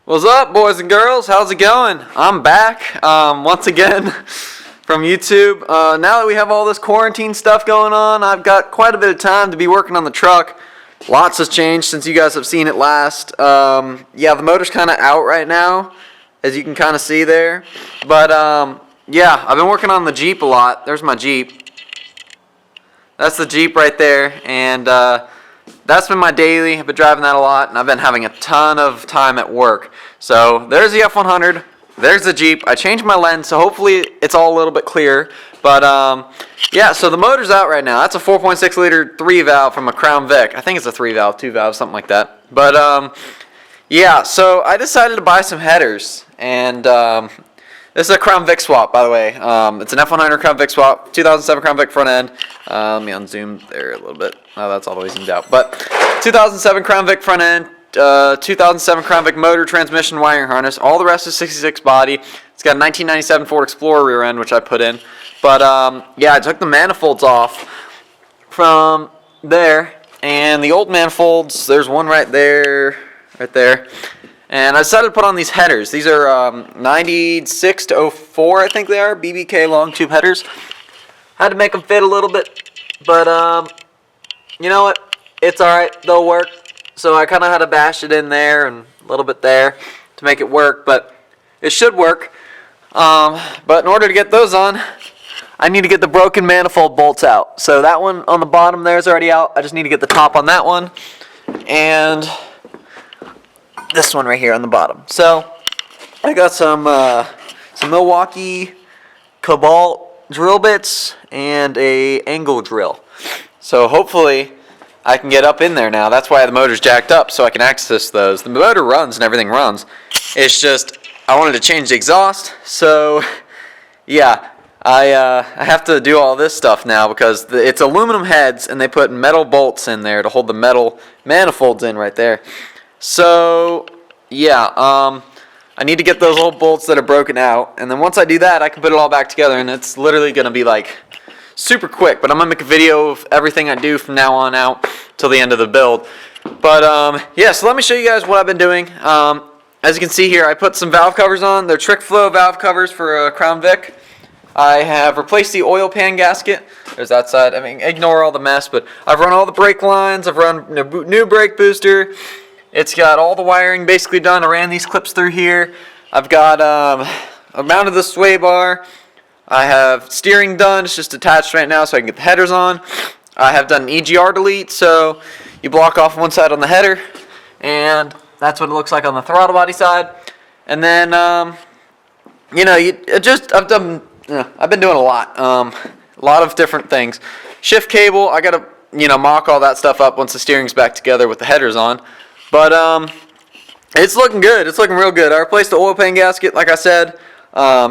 What's up, boys and girls? How's it going? I'm back once again from YouTube. Now that we have all this quarantine stuff going on, I've got quite a bit of time to be working on the truck. Lots has changed since you guys have seen it last. Yeah, the motor's kind of out right now, as you can kind of see there. But yeah, I've been working on the Jeep a lot. There's my Jeep. That's the Jeep right there, and that's been my daily. I've been driving that a lot, and I've been having a ton of time at work. So there's the F100, there's the Jeep. I changed my lens, so hopefully it's all a little bit clearer. But yeah, so the motor's out right now. That's a 4.6 liter 3-valve from a Crown Vic. I think it's a 3-valve, 2-valve, something like that. But yeah, so I decided to buy some headers, and this is a Crown Vic swap, by the way. It's an F100 Crown Vic swap, 2007 Crown Vic front end. Let me unzoom there a little bit. Oh, that's all the way zoomed out. But 2007 Crown Vic front end, 2007 Crown Vic motor, transmission, wiring harness. All the rest is 66 body. It's got a 1997 Ford Explorer rear end, which I put in. But yeah, I took the manifolds off from there. And the old manifolds, there's one right there, And I decided to put on these headers. These are 96 to 04, I think they are, BBK long tube headers. Had to make them fit a little bit, but you know what? It's alright, they'll work. So I kind of had to bash it in there and a little bit there to make it work, but it should work. But in order to get those on, I need to get the broken manifold bolts out. So that one on the bottom there is already out. I just need to get the top on that one. And this one right here on the bottom. So I got some Milwaukee Cobalt drill bits and a angle drill. So hopefully I can get up in there now. That's why the motor's jacked up, so I can access those. The motor runs and everything runs. It's just I wanted to change the exhaust. So yeah, I have to do all this stuff now because it's aluminum heads and they put metal bolts in there to hold the metal manifolds in right there. So yeah, I need to get those old bolts that are broken out, and then once I do that, I can put it all back together, and it's literally going to be like super quick. But I'm going to make a video of everything I do from now on out till the end of the build. But yeah, so let me show you guys what I've been doing. As you can see here, I put some valve covers on. They're trick flow valve covers for a Crown Vic. I have replaced the oil pan gasket. There's that side. I mean, ignore all the mess, but I've run all the brake lines. I've run new brake booster. It's got all the wiring basically done. I ran these clips through here. I've got I mounted the sway bar. I have steering done. It's just attached right now so I can get the headers on. I have done an EGR delete, so you block off one side on the header, and that's what it looks like on the throttle body side. And then you know, I've been doing a lot of different things. Shift cable, I gotta mock all that stuff up once the steering's back together with the headers on. But it's looking good. It's looking real good. I replaced the oil pan gasket, like I said.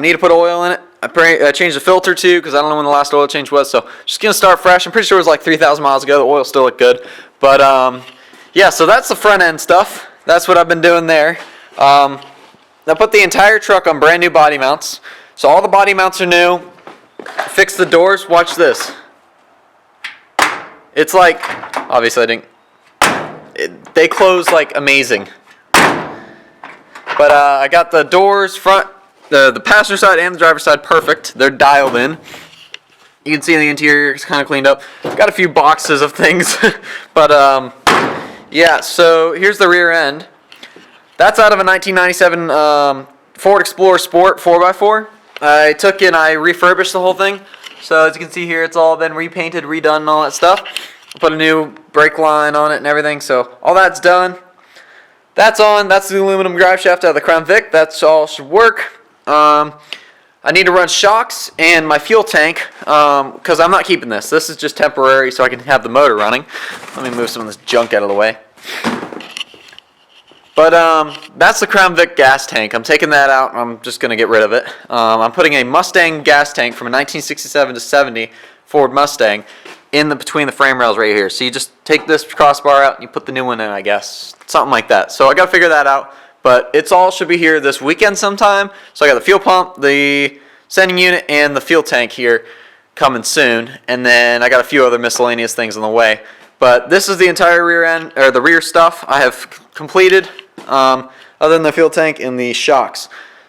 Need to put oil in it. I changed the filter too because I don't know when the last oil change was. So just gonna start fresh. I'm pretty sure it was like 3,000 miles ago. The oil still looked good. But yeah, so that's the front end stuff. That's what I've been doing there. I put the entire truck on brand new body mounts. So all the body mounts are new. Fixed the doors. Watch this. It's like, obviously I didn't. They close like amazing. But I got the doors front, the passenger side and the driver's side perfect. They're dialed in. You can see the interior is kind of cleaned up. Got a few boxes of things. But yeah, so here's the rear end. That's out of a 1997 Ford Explorer Sport 4x4. I took and I refurbished the whole thing. So as you can see here, it's all been repainted, redone, and all that stuff. I put a new brake line on it and everything, so all that's done. That's on. That's the aluminum drive shaft out of the Crown Vic. That's all should work. I need to run shocks and my fuel tank because I'm not keeping this. This is just temporary so I can have the motor running. Let me move some of this junk out of the way. But that's the Crown Vic gas tank. I'm taking that out. I'm just going to get rid of it. I'm putting a Mustang gas tank from a 1967 to 70 Ford Mustang between the frame rails right here. So you just take this crossbar out and you put the new one in, I guess. Something like that. So I got to figure that out. But it's all should be here this weekend sometime. So I got the fuel pump, the sending unit, and the fuel tank here coming soon. And then I got a few other miscellaneous things on the way. But this is the entire rear end, or the rear stuff I have completed. I other than the fuel tank and the shocks.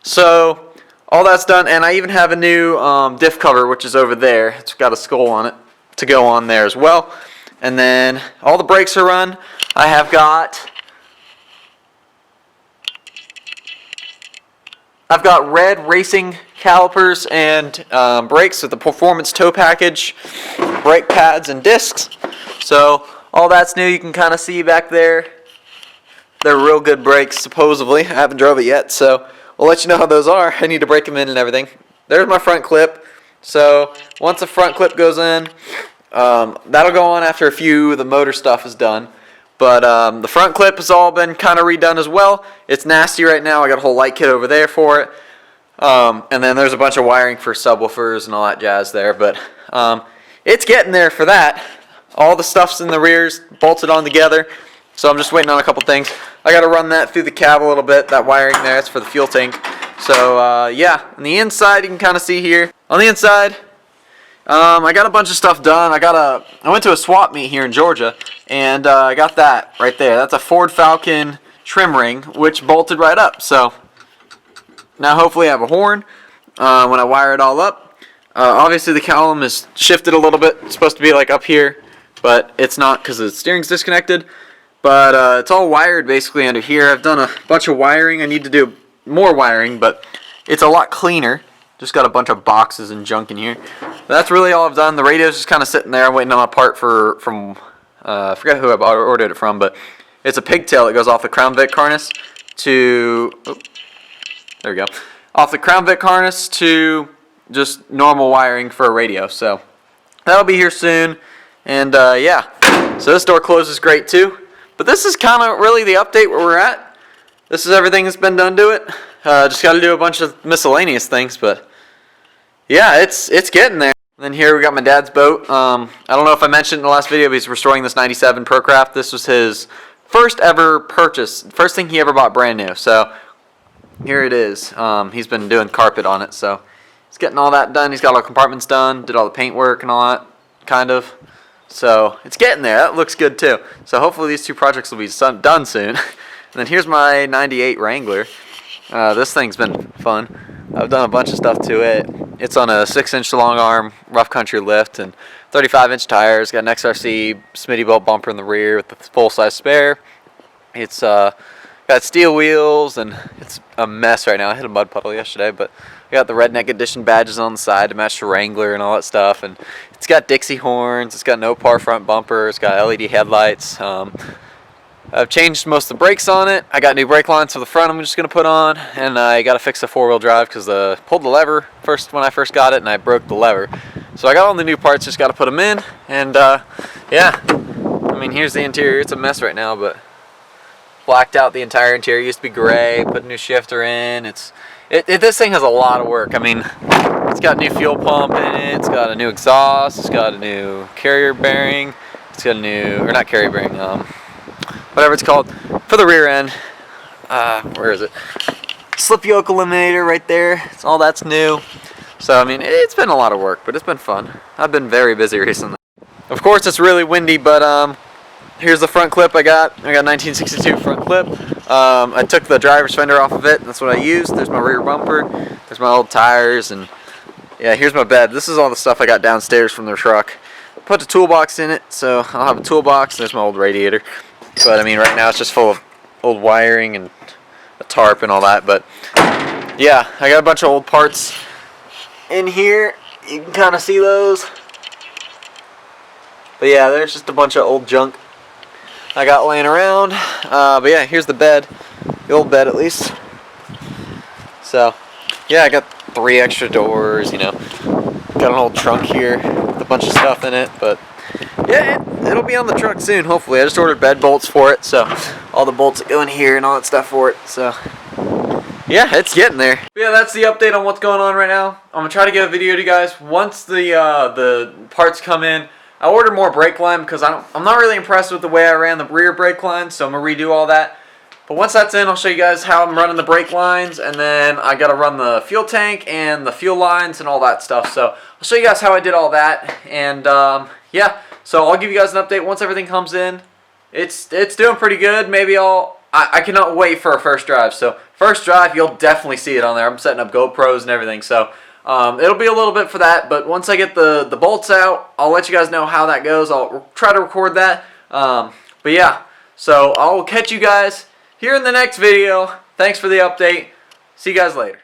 So all that's done, and I even have a new diff cover, which is over there. It's got a skull on it to go on there as well. And then all the brakes are run. I've got red racing calipers and brakes with the performance tow package, brake pads and discs. So all that's new. You can kind of see back there. They're real good brakes, supposedly. I haven't drove it yet, so we'll let you know how those are. I need to break them in and everything. There's my front clip. So once the front clip goes in, that'll go on after a few of the motor stuff is done. But the front clip has all been kind of redone as well. It's nasty right now. I got a whole light kit over there for it. And then there's a bunch of wiring for subwoofers and all that jazz there. But it's getting there for that. All the stuff's in the rears, bolted on together. So I'm just waiting on a couple things. I got to run that through the cab a little bit. That wiring there, that's for the fuel tank. So yeah, on the inside you can kind of see here. On the inside, I got a bunch of stuff done. I went to a swap meet here in Georgia, and I got that right there. That's a Ford Falcon trim ring, which bolted right up. So now hopefully I have a horn when I wire it all up. Obviously the column is shifted a little bit. It's supposed to be like up here, but it's not because the steering's disconnected. But it's all wired basically under here. I've done a bunch of wiring. I need to do more wiring, but it's a lot cleaner. Just got a bunch of boxes and junk in here. But that's really all I've done. The radio's just kind of sitting there. I'm waiting on a part from I forget who I ordered it from, but it's a pigtail that goes off the Crown Vic harness to... Oh, there we go. Off the Crown Vic harness to just normal wiring for a radio. So that'll be here soon. And yeah, so this door closes great too. But this is kind of really the update where we're at. This is everything that's been done to it. Just got to do a bunch of miscellaneous things, but yeah, it's getting there. And then here we got my dad's boat. I don't know if I mentioned in the last video, but he's restoring this 97 Procraft. This was his first ever purchase, first thing he ever bought brand new. So here it is. He's been doing carpet on it, so he's getting all that done. He's got all the compartments done, did all the paint work and all that, kind of. So it's getting there. That looks good too. So hopefully these two projects will be done soon. And then here's my 98 Wrangler. This thing's been fun. I've done a bunch of stuff to it. It's on a 6-inch long arm rough country lift and 35-inch tires. Got an XRC Smittybilt bumper in the rear with the full-size spare. It's got steel wheels and it's a mess right now. I hit a mud puddle yesterday, but I got the Redneck Edition badges on the side to match the Wrangler and all that stuff. And it's got Dixie horns. It's got no par front bumper. It's got LED headlights. I've changed most of the brakes on it. I got new brake lines for the front I'm just going to put on. And I got to fix the four-wheel drive because I pulled the lever when I first got it and I broke the lever. So I got all the new parts, just got to put them in. And yeah, I mean, here's the interior. It's a mess right now, but blacked out the entire interior. It used to be gray, put a new shifter in. This thing has a lot of work. I mean, it's got a new fuel pump in it. It's got a new exhaust. It's got a new carrier bearing. It's got a new, or not carrier bearing, whatever it's called, for the rear end. Where is it? Slip yoke eliminator right there. All that's new. So, I mean, it's been a lot of work, but it's been fun. I've been very busy recently. Of course, it's really windy, but here's the front clip I got. I got a 1962 front clip. I took the driver's fender off of it. That's what I used. There's my rear bumper. There's my old tires. And yeah, here's my bed. This is all the stuff I got downstairs from the truck. Put the toolbox in it, so I'll have a toolbox. There's my old radiator. But I mean, right now it's just full of old wiring and a tarp and all that. But yeah, I got a bunch of old parts in here. You can kind of see those. But yeah, there's just a bunch of old junk I got laying around. But yeah, here's the bed. The old bed, at least. So yeah, I got 3 extra doors, you know. Got an old trunk here with a bunch of stuff in it. But yeah, it'll be on the truck soon, hopefully. I just ordered bed bolts for it, so all the bolts that go in here and all that stuff for it. So yeah, it's getting there. But yeah, that's the update on what's going on right now. I'm gonna try to get a video to you guys once the parts come in. I ordered more brake line because I'm not really impressed with the way I ran the rear brake line, so I'm gonna redo all that. But once that's in, I'll show you guys how I'm running the brake lines, and then I gotta run the fuel tank and the fuel lines and all that stuff. So I'll show you guys how I did all that, and yeah. So I'll give you guys an update once everything comes in. It's doing pretty good. Maybe I'll I cannot wait for our first drive. So first drive, you'll definitely see it on there. I'm setting up GoPros and everything. So it'll be a little bit for that. But once I get the bolts out, I'll let you guys know how that goes. I'll try to record that. But yeah, so I'll catch you guys here in the next video. Thanks for the update. See you guys later.